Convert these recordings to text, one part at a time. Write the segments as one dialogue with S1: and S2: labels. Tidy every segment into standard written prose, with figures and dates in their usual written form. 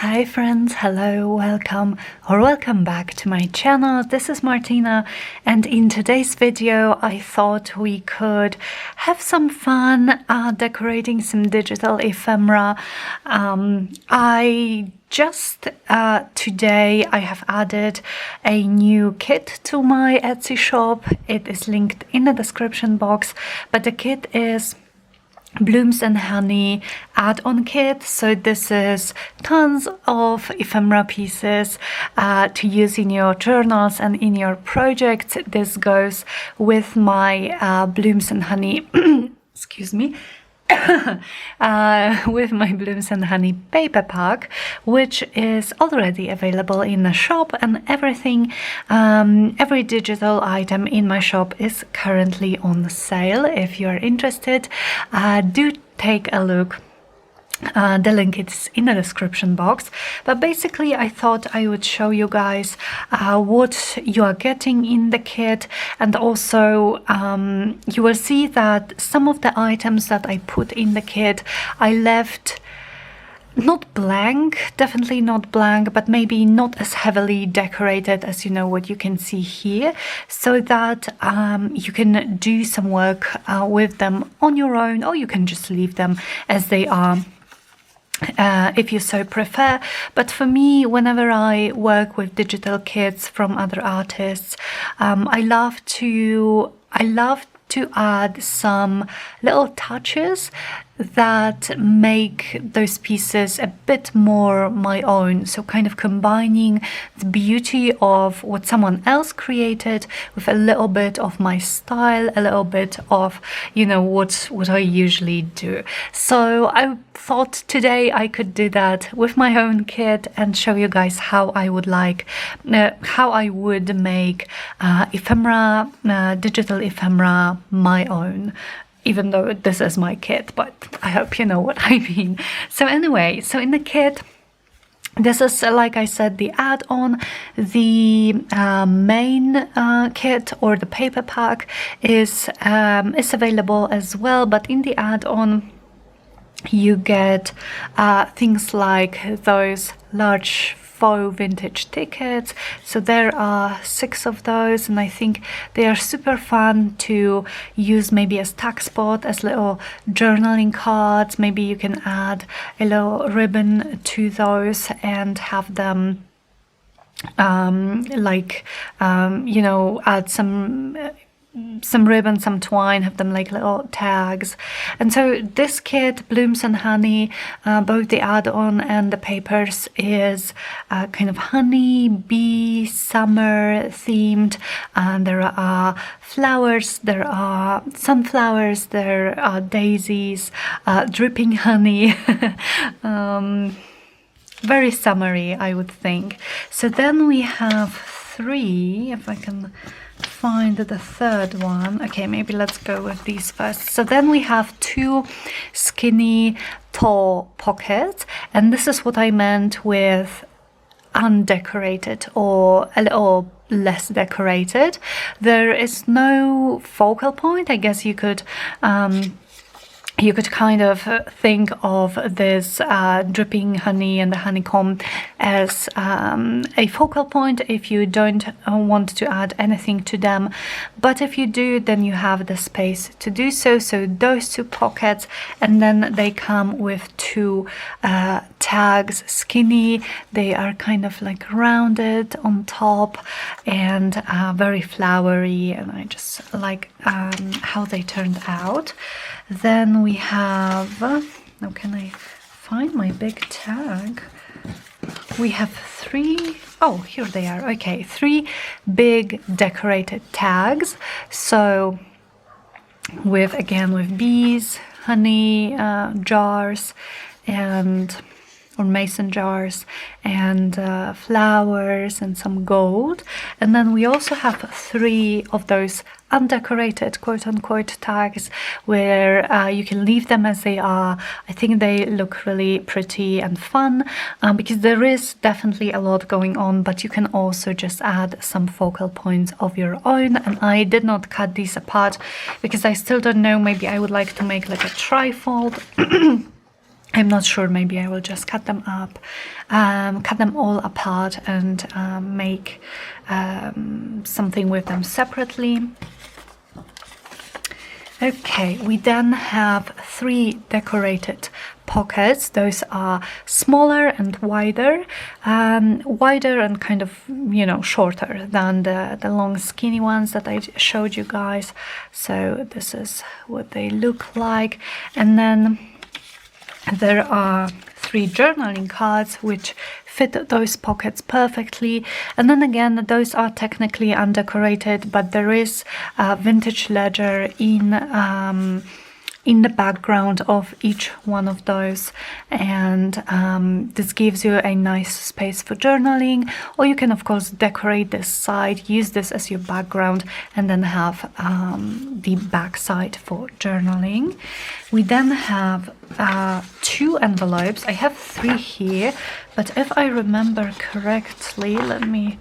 S1: Hi friends, hello, welcome back to my channel. This is Martyna, and in today's video I thought we could have some fun decorating some digital ephemera. I just today I have added a new kit to my Etsy shop. It is linked in the description box, but the kit is Blooms and Honey add-on kit. So this is tons of ephemera pieces to use in your journals and in your projects. This goes with my Blooms and Honey excuse me with my Blooms and Honey paper pack, which is already available in the shop, and everything, every digital item in my shop is currently on sale. If you are interested, do take a look. The link is in the description box, but basically I thought I would show you guys what you are getting in the kit, and also you will see that some of the items that I put in the kit I left not blank, definitely not blank, but maybe not as heavily decorated as what you can see here, so that you can do some work with them on your own, or you can just leave them as they are if you so prefer. But for me, whenever I work with digital kits from other artists, I love to add some little touches that make those pieces a bit more my own. So kind of combining the beauty of what someone else created with a little bit of my style, a little bit of what I usually do. So I thought today I could do that with my own kit and show you guys how I would make ephemera, digital ephemera my own, even though this is my kit, but I hope you know what I mean. So anyway, so in the kit, this is, like I said, the add-on. The main kit, or the paper pack, is available as well, but in the add-on you get things like those large faux vintage tickets. So there are 6 of those, and I think they are super fun to use maybe as tag spot, as little journaling cards. Maybe you can add a little ribbon to those and have them add some ribbon, some twine, have them like little tags. And so this kit, Blooms and Honey, both the add-on and the papers, is kind of honey, bee, summer themed. And there are flowers, there are sunflowers, there are daisies, dripping honey. Very summery, I would think. So then we have 3, if I can find the third one. Okay, maybe let's go with these first. So then we have 2 skinny tall pockets, and this is what I meant with undecorated or a little less decorated. There is no focal point. I guess you could kind of think of this dripping honey and the honeycomb as a focal point if you don't want to add anything to them. But if you do, then you have the space to do so. So those 2 pockets, and then they come with 2 tags, skinny. They are kind of like rounded on top and very flowery, and I just like how they turned out. Then we have, now can I find my big tag? We have 3, oh, here they are. Okay, 3 big decorated tags. So with bees, honey jars, or mason jars, and flowers and some gold. And then we also have 3 of those undecorated quote-unquote tags where you can leave them as they are. I think they look really pretty and fun because there is definitely a lot going on, but you can also just add some focal points of your own. And I did not cut these apart because I still don't know, maybe I would like to make like a trifold I'm not sure, maybe I will just cut them up, cut them all apart and make something with them separately. Okay, we then have 3 decorated pockets. Those are smaller and wider, wider and kind of, you know, shorter than the long skinny ones that I showed you guys. So this is what they look like. And then there are 3 journaling cards which fit those pockets perfectly. And then again, those are technically undecorated, but there is a vintage ledger in the background of each one of those, and this gives you a nice space for journaling. Or you can of course decorate this side, use this as your background, and then have the back side for journaling. We then have 2 envelopes. I have 3 here, but if I remember correctly, let me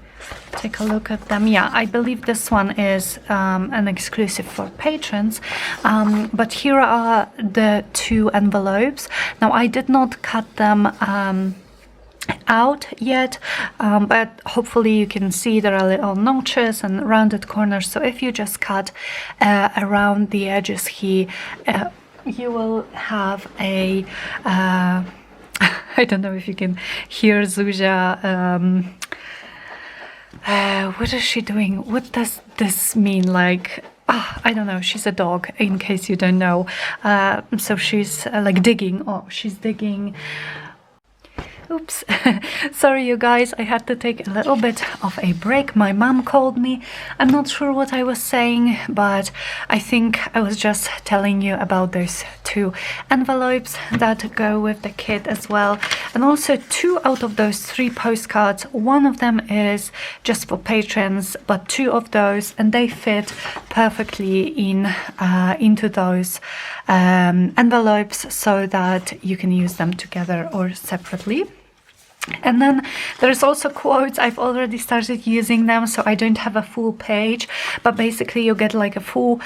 S1: take a look at them. Yeah, I believe this one is an exclusive for patrons, but here are the 2 envelopes. Now I did not cut them out yet, but hopefully you can see there are little notches and rounded corners, so if you just cut around the edges here, you will have a I don't know if you can hear Zuzia. What is she doing? What does this mean? Like, I don't know. She's a dog, in case you don't know. So she's like digging. Oh, she's digging. Oops. Sorry, you guys. I had to take a little bit of a break. My mom called me. I'm not sure what I was saying, but I think I was just telling you about those 2 envelopes that go with the kit as well. And also 2 out of those 3 postcards. One of them is just for patrons, but 2 of those, and they fit perfectly into those envelopes, so that you can use them together or separately. And then there's also quotes. I've already started using them, so I don't have a full page, but basically you get like a full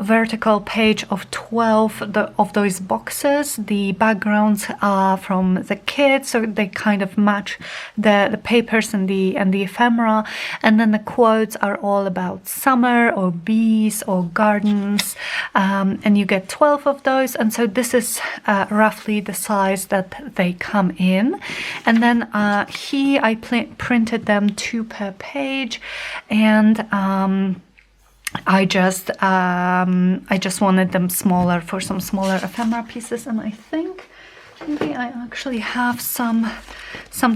S1: vertical page of 12 of those boxes. The backgrounds are from the kit, so they kind of match the papers and the ephemera. And then the quotes are all about summer or bees or gardens, and you get 12 of those. And so this is roughly the size that they come in. And then here I printed them 2 per page, and I just wanted them smaller for some smaller ephemera pieces. And I think maybe I actually have some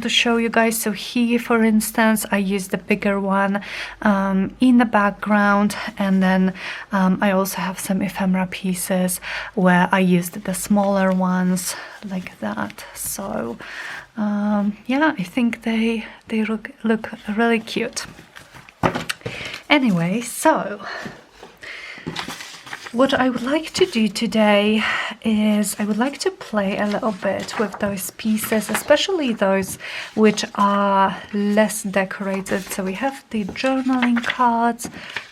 S1: to show you guys. So here, for instance, I used the bigger one in the background, and then I also have some ephemera pieces where I used the smaller ones like that. So yeah, I think they look really cute. Anyway, so what I would like to do today is I would like to play a little bit with those pieces, especially those which are less decorated. So we have the journaling cards,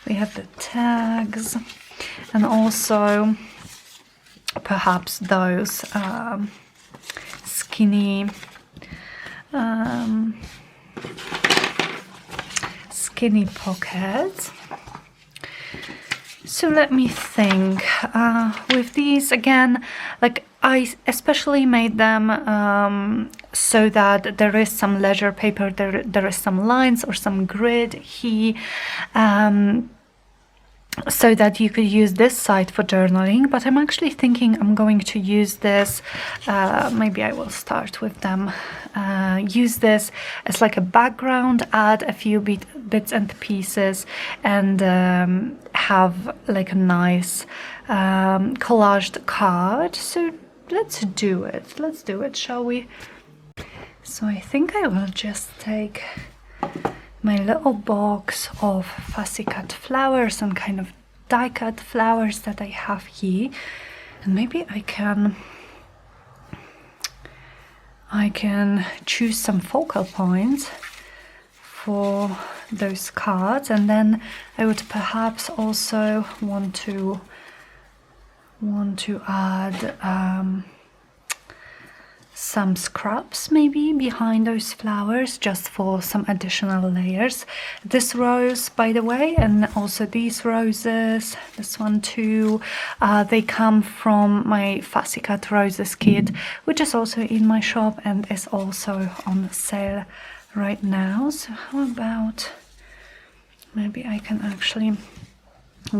S1: we have the tags, and also perhaps those skinny pockets. So let me think. With these, again, like I especially made them so that there is some ledger paper, there is some lines or some grid here, so that you could use this side for journaling. But I'm actually thinking I'm going to use this, maybe I will start with them, use this as like a background, add a few bits and pieces, and have like a nice collaged card. So let's do it, shall we? So I think I will just take my little box of fussy cut flowers and kind of die cut flowers that I have here, and maybe I can choose some focal points for those cards, and then I would perhaps also want to add some scraps maybe behind those flowers, just for some additional layers. This rose, by the way, and also these roses, this one too, they come from my Fussy Cut Roses kit, which is also in my shop and is also on sale right now. So how about, maybe I can actually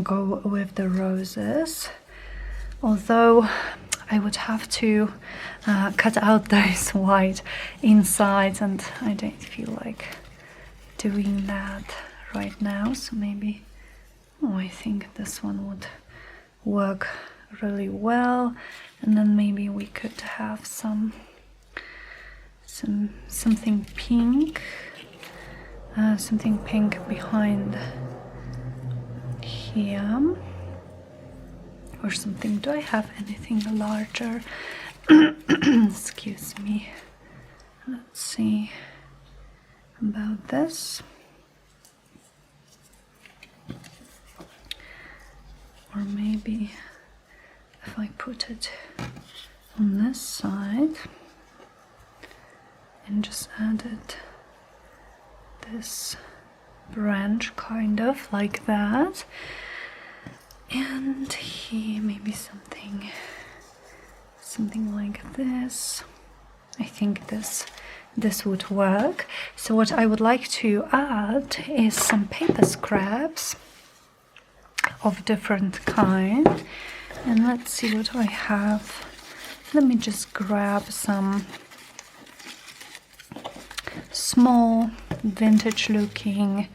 S1: go with the roses, although I would have to cut out those white insides, and I don't feel like doing that right now. So maybe, oh, I think this one would work really well, and then maybe we could have something pink, something pink behind here. Or something. Do I have anything larger? Excuse me. Let's see about this. Or maybe if I put it on this side and just added this branch kind of like that. And here maybe something like this. I think this would work. So what I would like to add is some paper scraps of different kind. And let's see what I have. Let me just grab some small vintage looking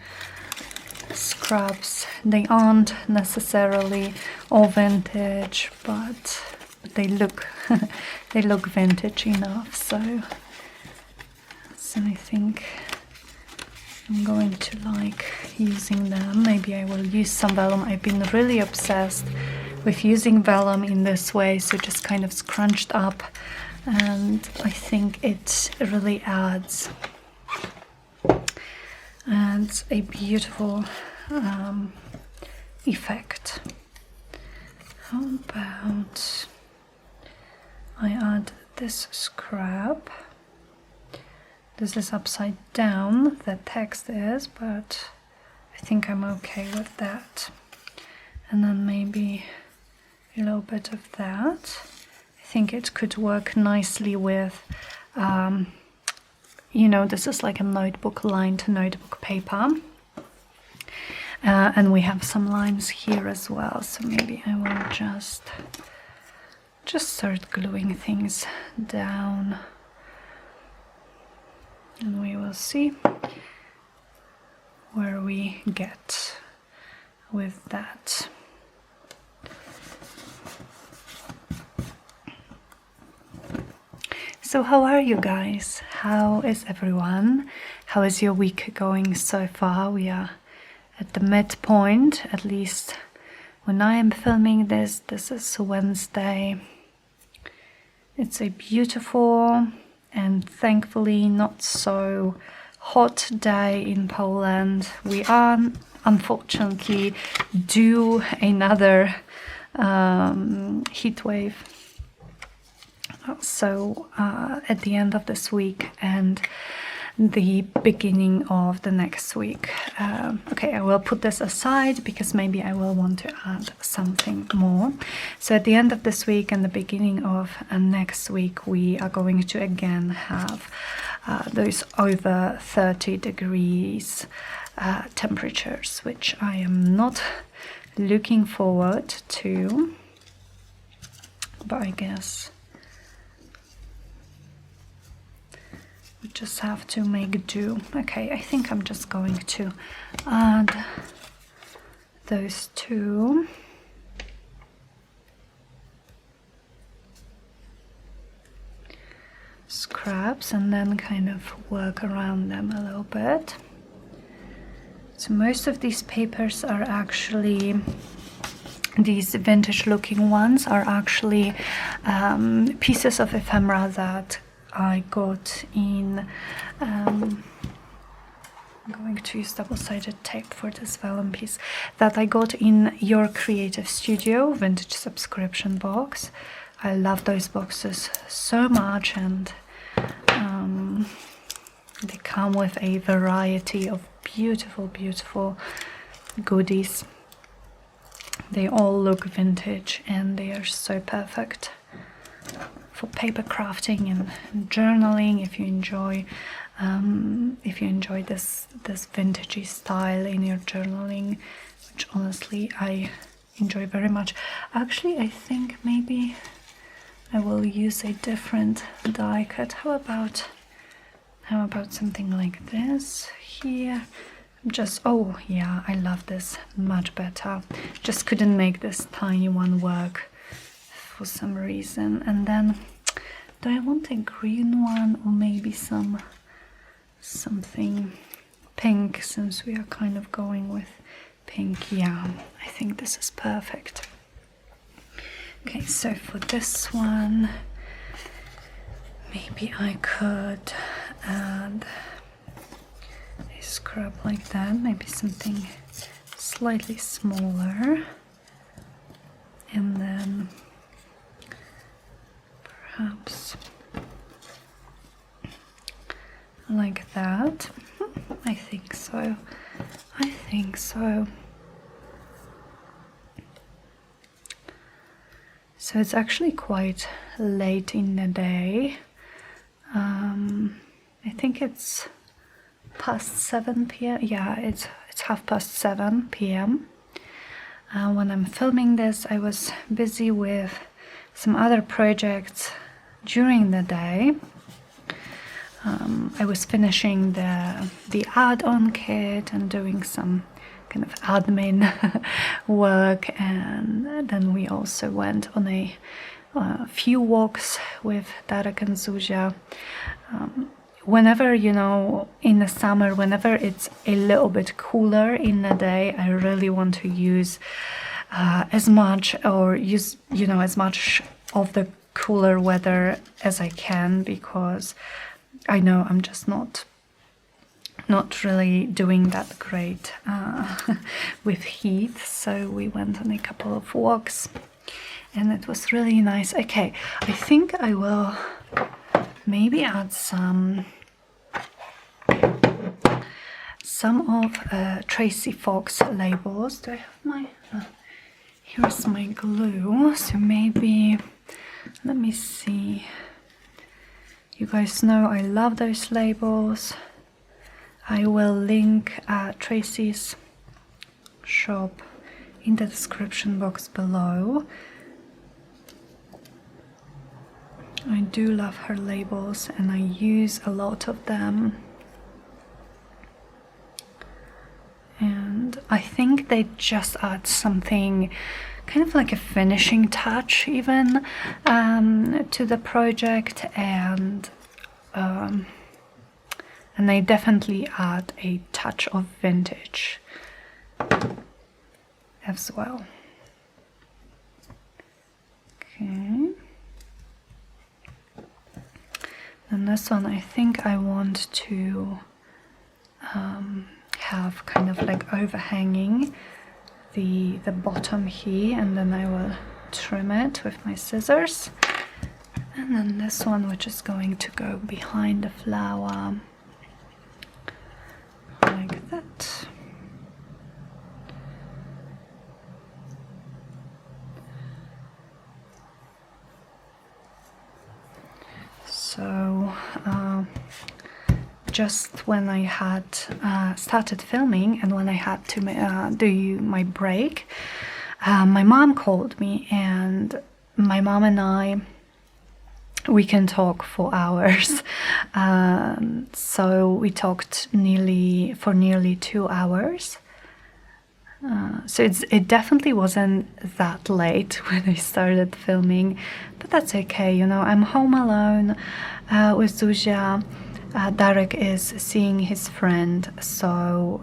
S1: scraps. They aren't necessarily all vintage, but they look they look vintage enough. So I think I'm going to like using them. Maybe I will use some vellum. I've been really obsessed with using vellum in this way, so just kind of scrunched up, and I think it really adds a beautiful effect. How about I add this scrap? This is upside down, the text is, but I think I'm okay with that. And then maybe a little bit of that. I think it could work nicely with you know, this is like a notebook, lined notebook paper. And we have some lines here as well, so maybe I will just start gluing things down, and we will see where we get with that. So how are you guys? How is everyone? How is your week going so far? We are at the midpoint, at least when I am filming this. This is Wednesday. It's a beautiful and thankfully not so hot day in Poland. We are unfortunately due another heat wave. So at the end of this week and the beginning of the next week. Okay, I will put this aside because maybe I will want to add something more. So at the end of this week and the beginning of next week, we are going to again have those over 30 degrees temperatures, which I am not looking forward to, but I guess we just have to make do. Okay, I think I'm just going to add those two. Scraps and then kind of work around them a little bit. So most of these papers are actually, these vintage looking ones are actually pieces of ephemera that I got in, I'm going to use double-sided tape for this vellum piece, that I got in Your Creative Studio vintage subscription box. I love those boxes so much, and they come with a variety of beautiful, beautiful goodies. They all look vintage, and they are so perfect for paper crafting and journaling. If you enjoy this vintagey style in your journaling, which honestly I enjoy very much. Actually, I think maybe I will use a different die cut. How about something like this here? Oh yeah, I love this much better. Just couldn't make this tiny one work for some reason. And then, do I want a green one, or maybe something pink, since we are kind of going with pink? Yeah, I think this is perfect. Okay, so for this one, maybe I could add a scrub like that, maybe something slightly smaller, and then perhaps like that. I think so. So it's actually quite late in the day. I think it's past 7 p.m. Yeah, it's 7:30 p.m. When I'm filming this, I was busy with some other projects during the day. I was finishing the add-on kit and doing some kind of admin work, and then we also went on a few walks with Darek and Zuzia. Whenever, you know, in the summer, whenever it's a little bit cooler in the day, I really want to use as much of the cooler weather as I can, because I know I'm just not really doing that great with heat. So we went on a couple of walks, and it was really nice. Okay, I think I will maybe add some of Tracie Fox labels. Do I have my here's my glue, so maybe, let me see. You guys know I love those labels. I will link Tracie's shop in the description box below. I do love her labels, and I use a lot of them. And I think they just add something kind of like a finishing touch even to the project, and they definitely add a touch of vintage as well. Okay. And this one, I think I want to have kind of like overhanging the bottom here, and then I will trim it with my scissors. And then this one, which is going to go behind the flower, like that. So just when I had started filming, and when I had to do my break, my mom called me, and my mom and I, we can talk for hours. So we talked for nearly 2 hours. So it definitely wasn't that late when I started filming, but that's okay, you know. I'm home alone with Zuzia. Darek is seeing his friend, so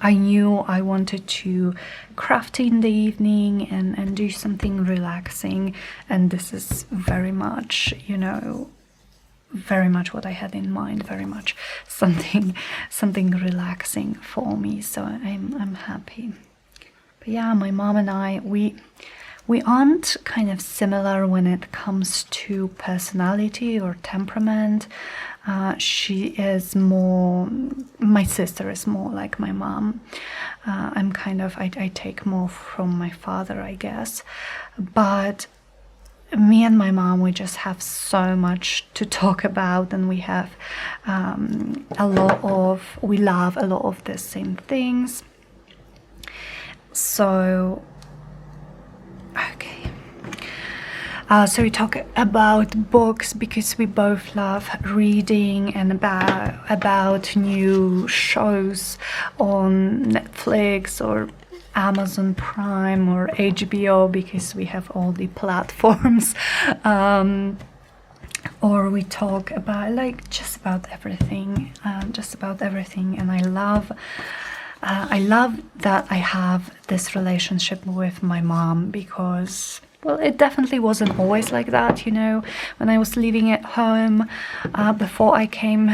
S1: I knew I wanted to craft in the evening and do something relaxing, and this is very much, you know, very much what I had in mind, very much something relaxing for me, so I'm happy. But yeah, my mom and I, we we aren't kind of similar when it comes to personality or temperament. She is more, my sister is more like my mom. I'm kind of, I take more from my father, I guess. But me and my mom, we just have so much to talk about, and we have we love a lot of the same things. So, okay. So we talk about books because we both love reading, and about new shows on Netflix or Amazon Prime or HBO, because we have all the platforms. Or we talk about just about everything, and I love that I have this relationship with my mom, because, well, it definitely wasn't always like that, you know. When I was living at home, before I came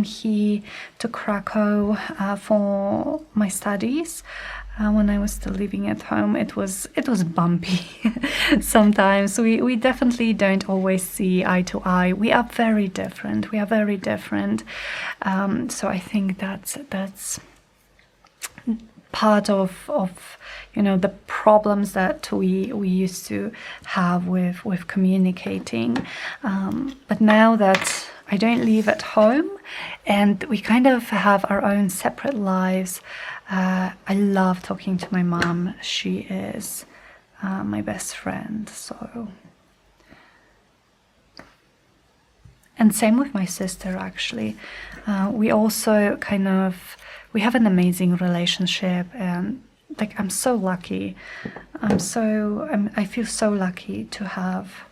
S1: here to Krakow for my studies, when I was still living at home, it was bumpy. Sometimes we definitely don't always see eye to eye. We are very different. So I think that's part of you know, the problems that we used to have with communicating. But now that I don't live at home and we kind of have our own separate lives, I love talking to my mom. She is my best friend. So, and same with my sister, actually. We also we have an amazing relationship, and I'm so lucky. I feel so lucky to have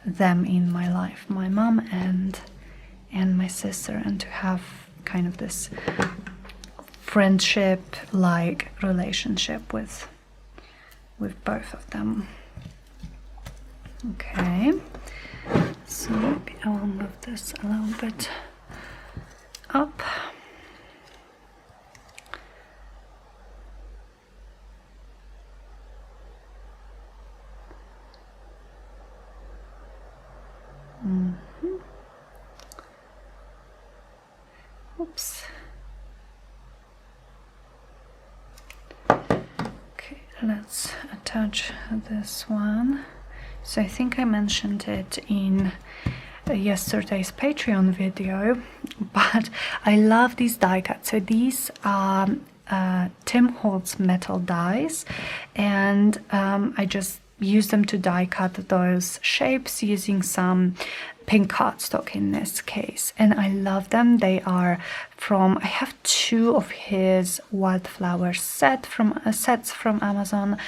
S1: them in my life, my mom and my sister, and to have kind of this friendship-like relationship with both of them. Okay, so maybe I will move this a little bit up. Oops. Okay, let's attach this one. So I think I mentioned it in yesterday's Patreon video, but I love these die cuts. So these are Tim Holtz metal dies, and I just use them to die cut those shapes using some pink cardstock in this case, and I love them. They are from, I have 2 of his wildflower sets from Amazon,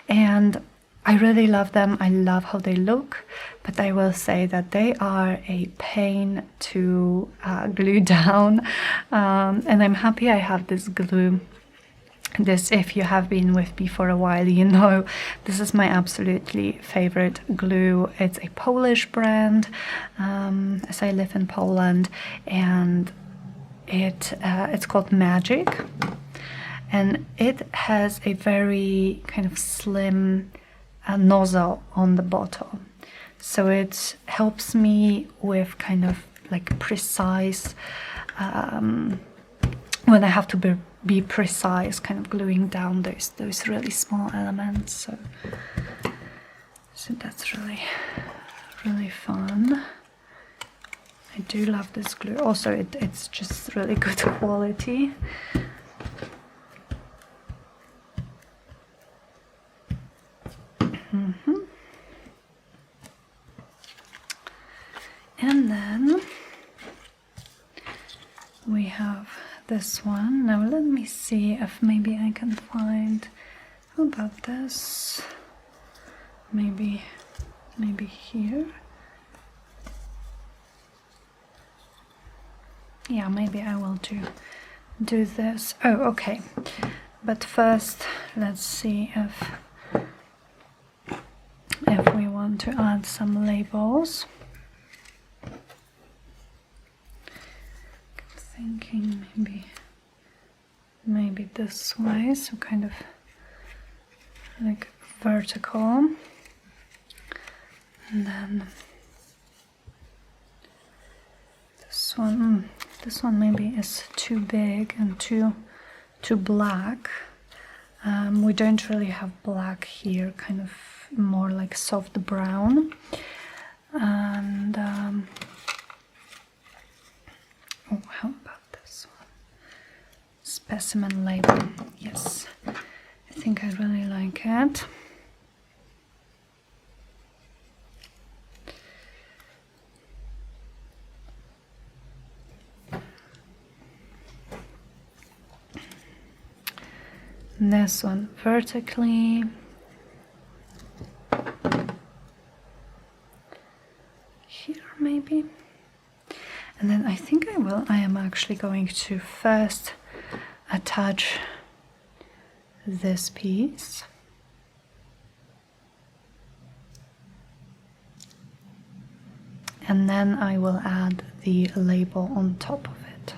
S1: and I really love them. I love how they look, but I will say that they are a pain to glue down, and I'm happy I have this glue. This, if you have been with me for a while, you know this is my absolutely favorite glue. It's a Polish brand, as I live in Poland, and it's called Magic, and it has a very kind of slim nozzle on the bottle, so it helps me with kind of precise, when I have to be precise, kind of gluing down those really small elements. So that's really fun. I do love this glue. Also, it's just really good quality. And then we have this one. Now let me see if maybe I can find, how about this? Maybe here. Yeah, maybe I will do this. Oh, okay. But first, let's see if we want to add some labels. Thinking maybe this way, so kind of like vertical, and then this one maybe is too big and too black. We don't really have black here, kind of more like soft brown. And oh, how about this one? Specimen label. Yes, I think I really like it. This one vertically. Here maybe. And then I think I am actually going to first attach this piece. And then I will add the label on top of it.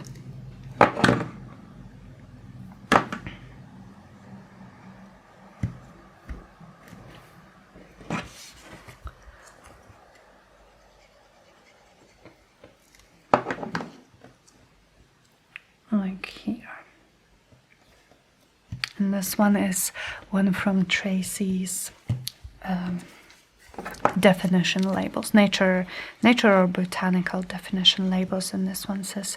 S1: Like here. And this one is one from Tracie's definition labels, nature or botanical definition labels, and this one says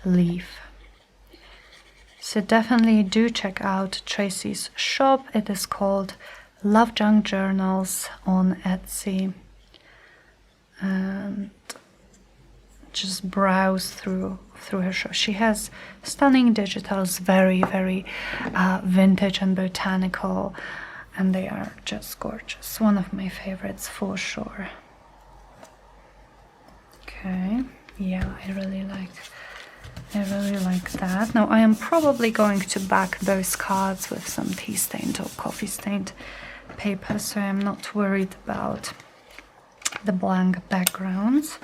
S1: leaf. So definitely do check out Tracie's shop. It is called Love Junk Journals on Etsy. And just browse through her shop. She has stunning digitals, very vintage and botanical, and they are just gorgeous. One of my favorites for sure. Okay, yeah, I really like that. Now I am probably going to back those cards with some tea stained or coffee stained paper, so I'm not worried about the blank backgrounds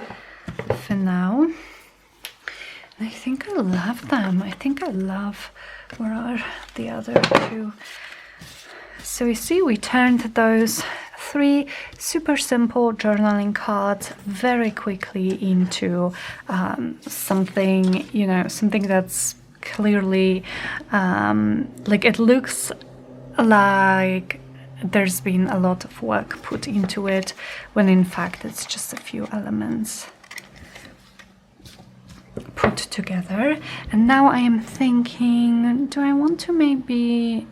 S1: for now. I think I love them. I think I love, where are the other two? So you see, we turned those 3 super simple journaling cards very quickly into something, you know, something that's clearly like, it looks like there's been a lot of work put into it, when in fact it's just a few elements put together. And now I am thinking, do I want to maybe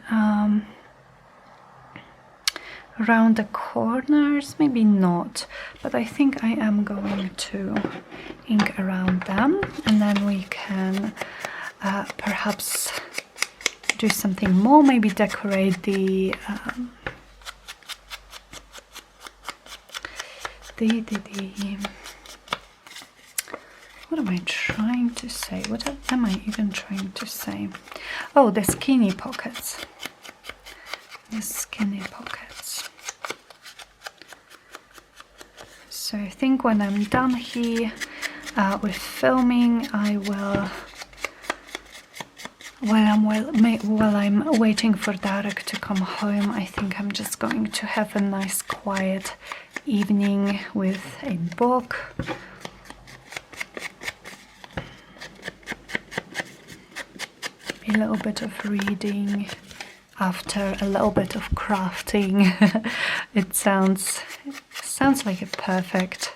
S1: around the corners? Maybe not, but I think I am going to ink around them, and then we can perhaps do something more, maybe decorate the what am I trying to say? What am I even trying to say? Oh, the skinny pockets. The skinny pockets. So I think when I'm done here with filming, I will, while I'm waiting for Darek to come home, I think I'm just going to have a nice quiet evening with a book. A little bit of reading after a little bit of crafting. It sounds like a perfect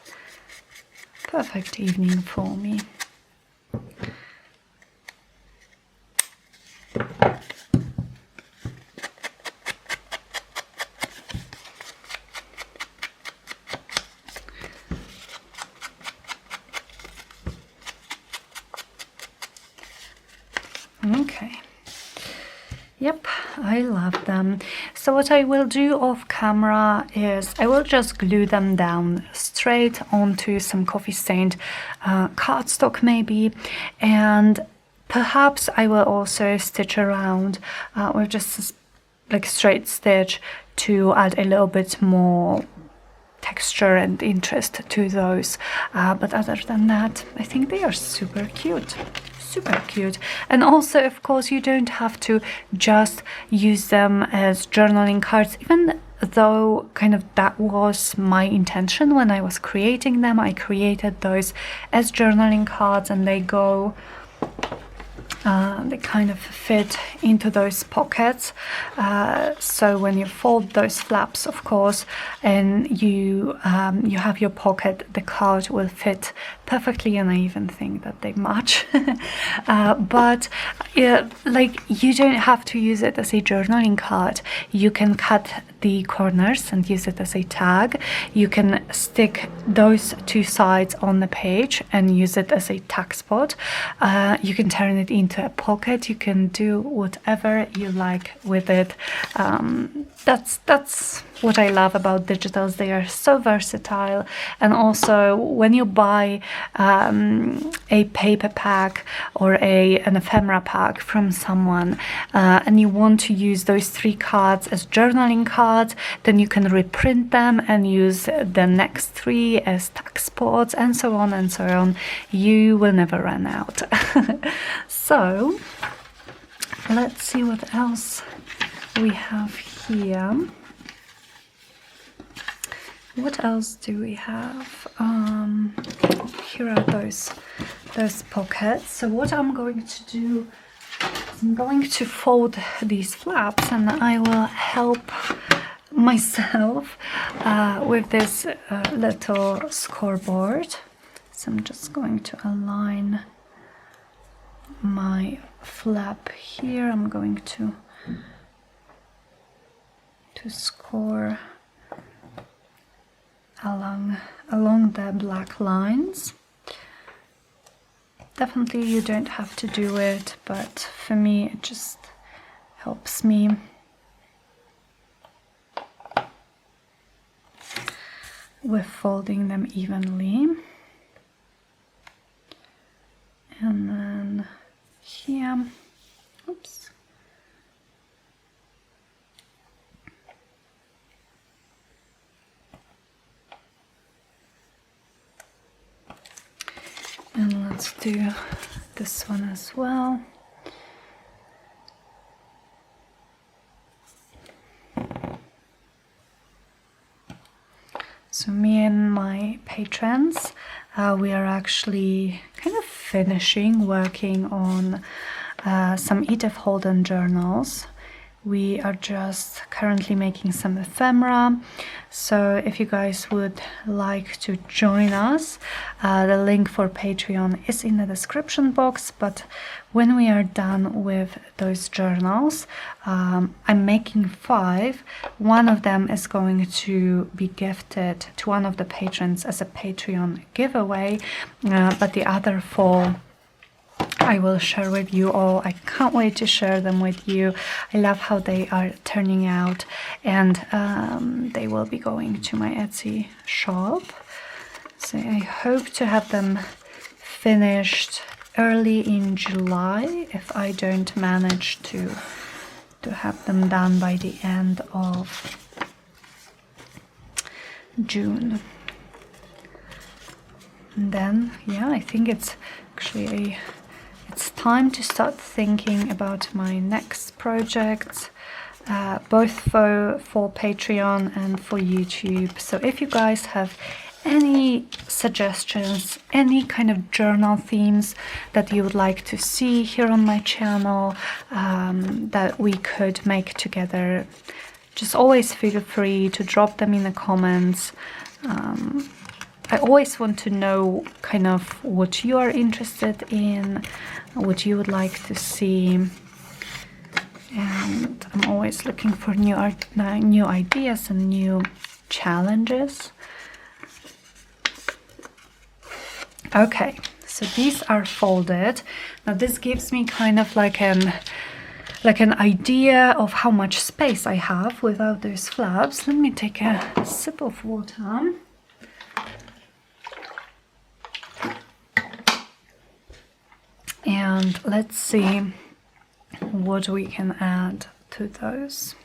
S1: evening for me. Okay. Yep, I love them. So what I will do off camera is I will just glue them down straight onto some coffee stained cardstock maybe, and perhaps I will also stitch around with just like straight stitch to add a little bit more texture and interest to those, but other than that, I think they are super cute. super cute. And also, of course, you don't have to just use them as journaling cards, even though kind of that was my intention when I was creating them. I created those as journaling cards, and they go they kind of fit into those pockets, so when you fold those flaps, of course, and you have your pocket, the card will fit perfectly, and I even think that they match. But yeah, like, you don't have to use it as a journaling card. You can cut the corners and use it as a tag. You can stick those two sides on the page and use it as a tag spot. You can turn it into a pocket. You can do whatever you like with it. That's what I love about digitals. They are so versatile. And also, when you buy a paper pack or an ephemera pack from someone, and you want to use those 3 cards as journaling cards, then you can reprint them and use the next 3 as tag spots, and so on and so on. You will never run out. So let's see what else we have here. What else do we have? Here are those pockets. So what I'm going to do is I'm going to fold these flaps, and I will help myself with this little scoreboard. So I'm just going to align my flap here. I'm going to score along the black lines. Definitely you don't have to do it, but for me it just helps me. With folding them evenly. And then here, oops. And let's do this one as well. So me and my patrons, we are actually kind of finishing working on some Edith Holden journals. We are just currently making some ephemera. So if you guys would like to join us, the link for Patreon is in the description box. But when we are done with those journals, I'm making 5. One of them is going to be gifted to one of the patrons as a Patreon giveaway, but the other 4 I will share with you all. I can't wait to share them with you. I love how they are turning out, and they will be going to my Etsy shop. So I hope to have them finished early in July, if I don't manage to have them done by the end of June. And then, yeah, I think it's actually it's time to start thinking about my next projects, both for Patreon and for YouTube. So if you guys have any suggestions, any kind of journal themes that you would like to see here on my channel, that we could make together, just always feel free to drop them in the comments. I always want to know kind of what you are interested in, what you would like to see, and I'm always looking for new ideas and new challenges. Okay, so these are folded. Now this gives me kind of like an idea of how much space I have without those flaps. Let me take a sip of water. And let's see what we can add to those.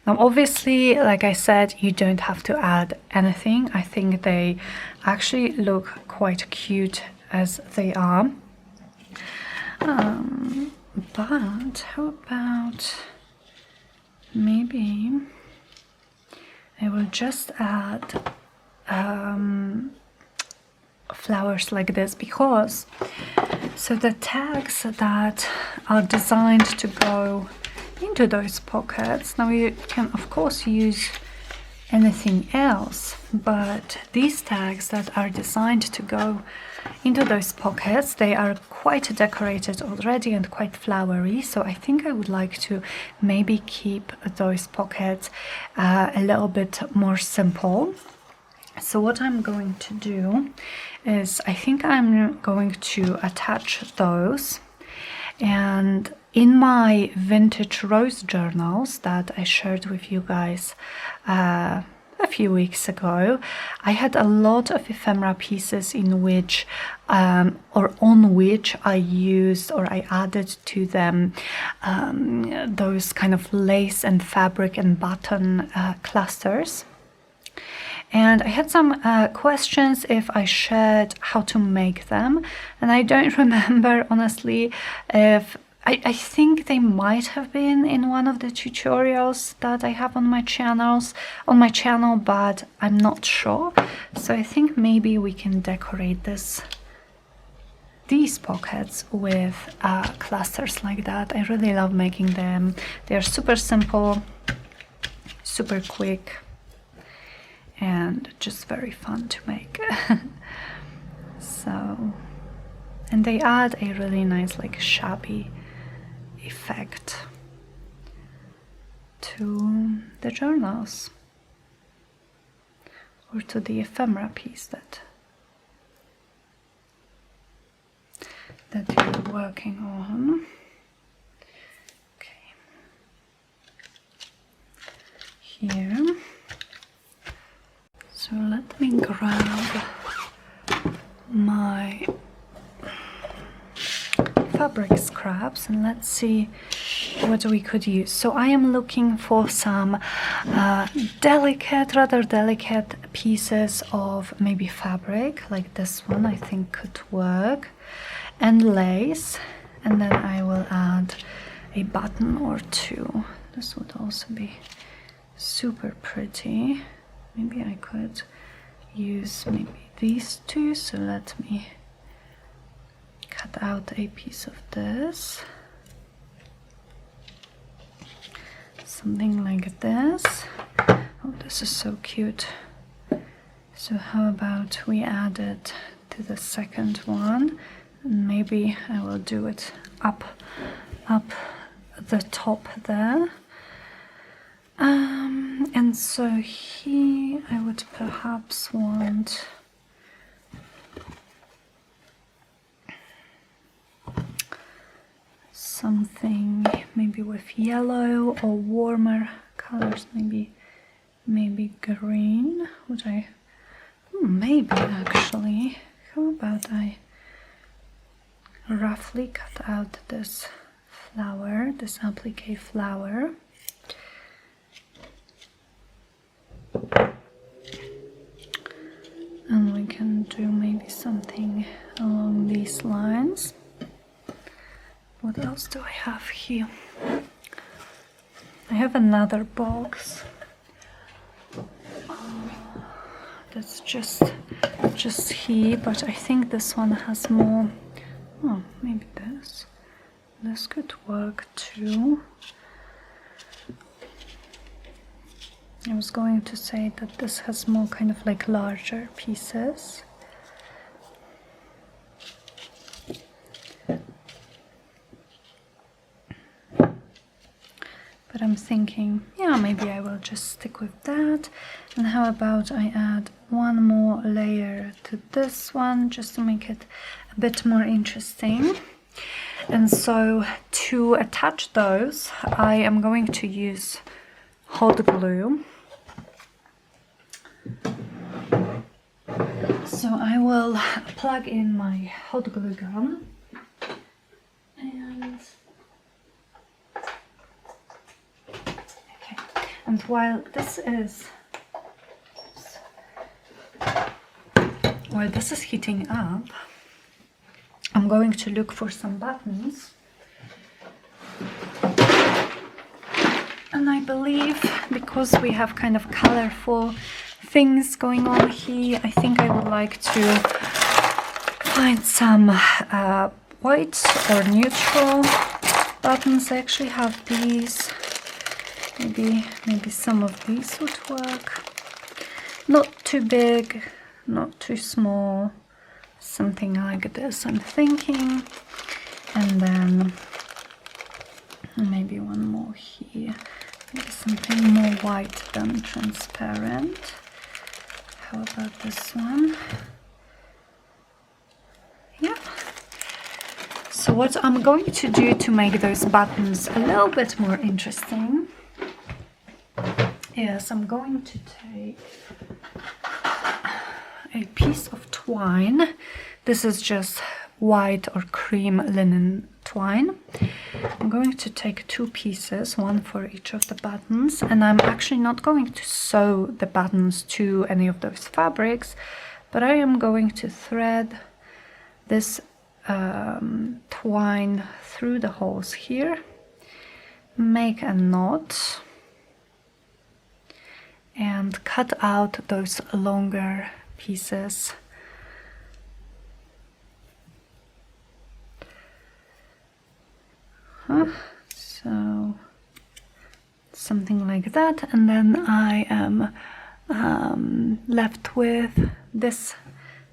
S1: Now obviously, like I said, you don't have to add anything. I think they actually look quite cute as they are. But how about maybe I will just add flowers like this, because so the tags that are designed to go into those pockets, now you can of course use anything else, but these tags that are designed to go into those pockets, they are quite decorated already and quite flowery, so I think I would like to maybe keep those pockets a little bit more simple. So what I'm going to do is I think I'm going to attach those, and in my vintage rose journals that I shared with you guys a few weeks ago, I had a lot of ephemera pieces in which or on which I used or I added to them those kind of lace and fabric and button clusters. And I had some questions if I shared how to make them, and I don't remember honestly if I think they might have been in one of the tutorials that I have on my channel, but I'm not sure. So I think maybe we can decorate these pockets with clusters like that. I really love making them. They're super simple, super quick, and just very fun to make. So, and they add a really nice like shabby effect to the journals or to the ephemera piece that you're working on. Okay, here. So let me grab my fabric scraps and let's see what we could use. So I am looking for some rather delicate pieces of maybe fabric, like this one I think could work, and lace, and then I will add a button or two. This would also be super pretty. Maybe I could use maybe these two, so let me cut out a piece of this, something like this. Oh, this is so cute. So how about we add it to the second one, and maybe I will do it up the top there. And so here I would perhaps want something maybe with yellow or warmer colors, maybe green. Would I? Maybe actually. How about I roughly cut out this flower, this applique flower. And we can do maybe something along these lines. What else do I have here? I have another box that's just here, but I think this one has more. Oh, maybe this could work too. I was going to say that this has more kind of like larger pieces. But I'm thinking, yeah, maybe I will just stick with that. And how about I add one more layer to this one, just to make it a bit more interesting. And so to attach those, I am going to use hot glue. So I will plug in my hot glue gun, and okay. And while this is heating up, I'm going to look for some buttons. And I believe because we have kind of colorful things going on here, I think I would like to find some white or neutral buttons. I actually have these. Maybe some of these would work. Not too big, not too small. Something like this, I'm thinking. And then maybe one more here. Maybe something more white than transparent. How about this one? Yeah. So what I'm going to do to make those buttons a little bit more interesting is I'm going to take a piece of twine. This is just white or cream linen twine. I'm going to take 2 pieces, one for each of the buttons, and I'm actually not going to sew the buttons to any of those fabrics, but I am going to thread this twine through the holes here, make a knot, and cut out those longer pieces. So something like that, and then I am left with this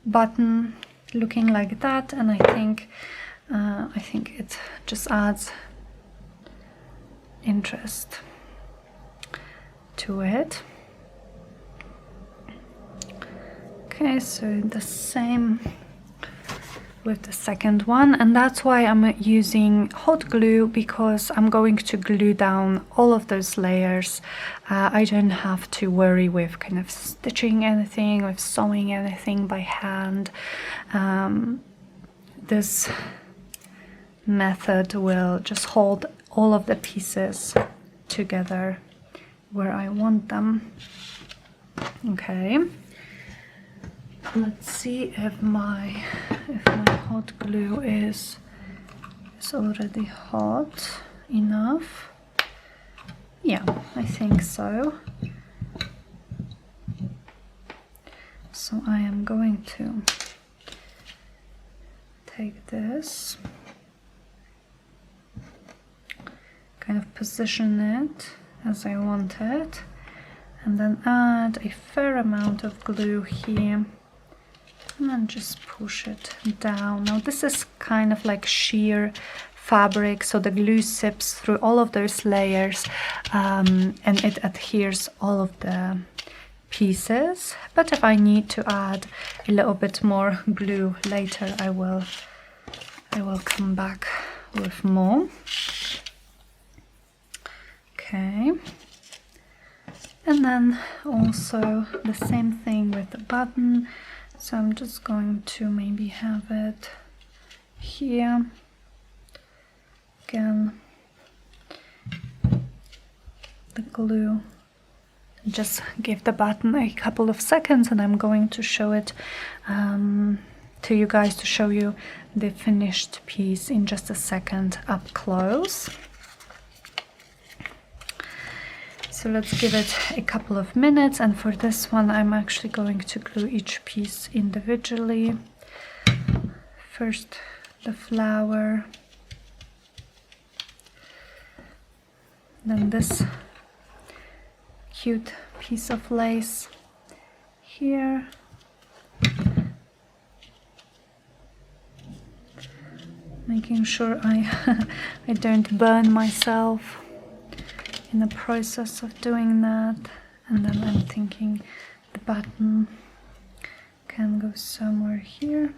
S1: button looking like that, and I think it just adds interest to it. Okay, so the same with the second one, and that's why I'm using hot glue, because I'm going to glue down all of those layers. I don't have to worry with kind of stitching anything, with sewing anything by hand. This method will just hold all of the pieces together where I want them. Okay. Let's see if my hot glue is already hot enough. Yeah, I think so. So I am going to take this, kind of position it as I want it, and then add a fair amount of glue here. And then just push it down. Now this is kind of like sheer fabric, so the glue sips through all of those layers, and it adheres all of the pieces. But if I need to add a little bit more glue later, I will come back with more. Okay. And then also the same thing with the button. So I'm just going to maybe have it here. Again, the glue. Just give the button a couple of seconds, and I'm going to show it to you guys, to show you the finished piece in just a second up close. So let's give it a couple of minutes, and for this one I'm actually going to glue each piece individually. First the flower, then this cute piece of lace here, making sure I don't burn myself in the process of doing that. And then I'm thinking the button can go somewhere here.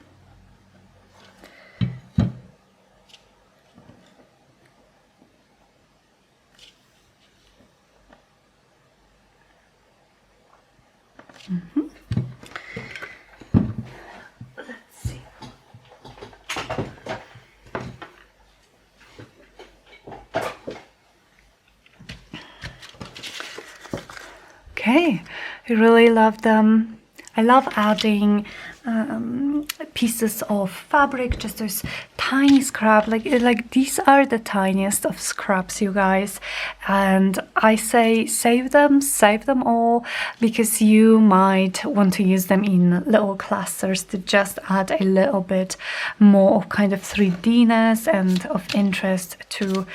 S1: Let's see. Okay, I really love them. I love adding pieces of fabric, just those tiny scrap, like these are the tiniest of scraps, you guys, and I say save them all, because you might want to use them in little clusters to just add a little bit more of kind of 3D-ness and of interest to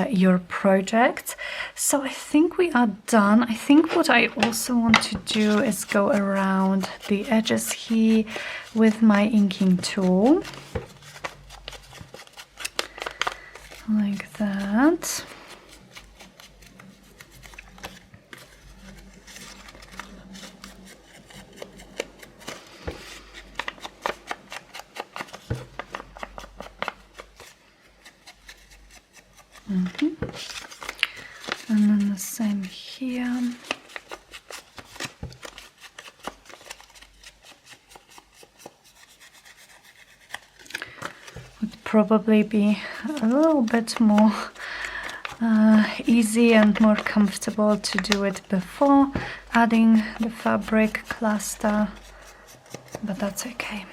S1: your project. So I think we are done. I think what I also want to do is go around the edges here with my inking tool, like that. And then the same here. Would probably be a little bit more easy and more comfortable to do it before adding the fabric cluster, but that's okay.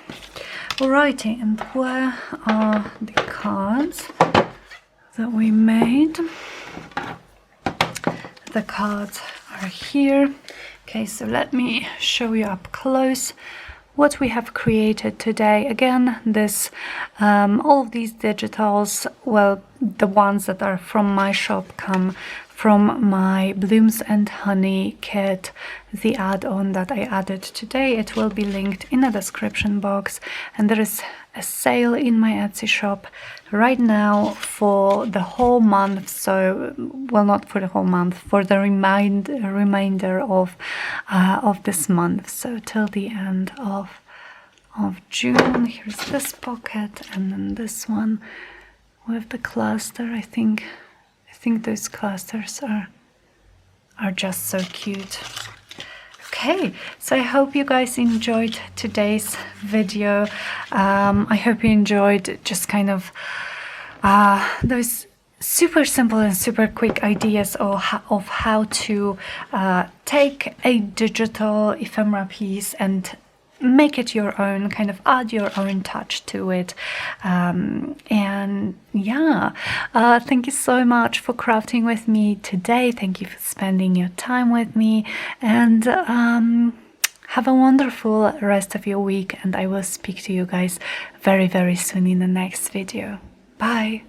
S1: Alrighty, and where are the cards that we made? The cards are here. Okay, so let me show you up close what we have created today. Again, this all of these digitals, well, the ones that are from my shop, come from my Blooms and Honey kit, the add-on that I added today. It will be linked in the description box, and there is a sale in my Etsy shop right now for the whole month. So, well, not for the whole month, for the remainder of this month, so till the end of June. Here's this pocket, and then this one with the cluster. I think those clusters are just so cute. Okay, so I hope you guys enjoyed today's video. I hope you enjoyed just kind of those super simple and super quick ideas of how to take a digital ephemera piece and make it your own, kind of add your own touch to it. And yeah, thank you so much for crafting with me today. Thank you for spending your time with me, and have a wonderful rest of your week, and I will speak to you guys very, very soon in the next video. Bye.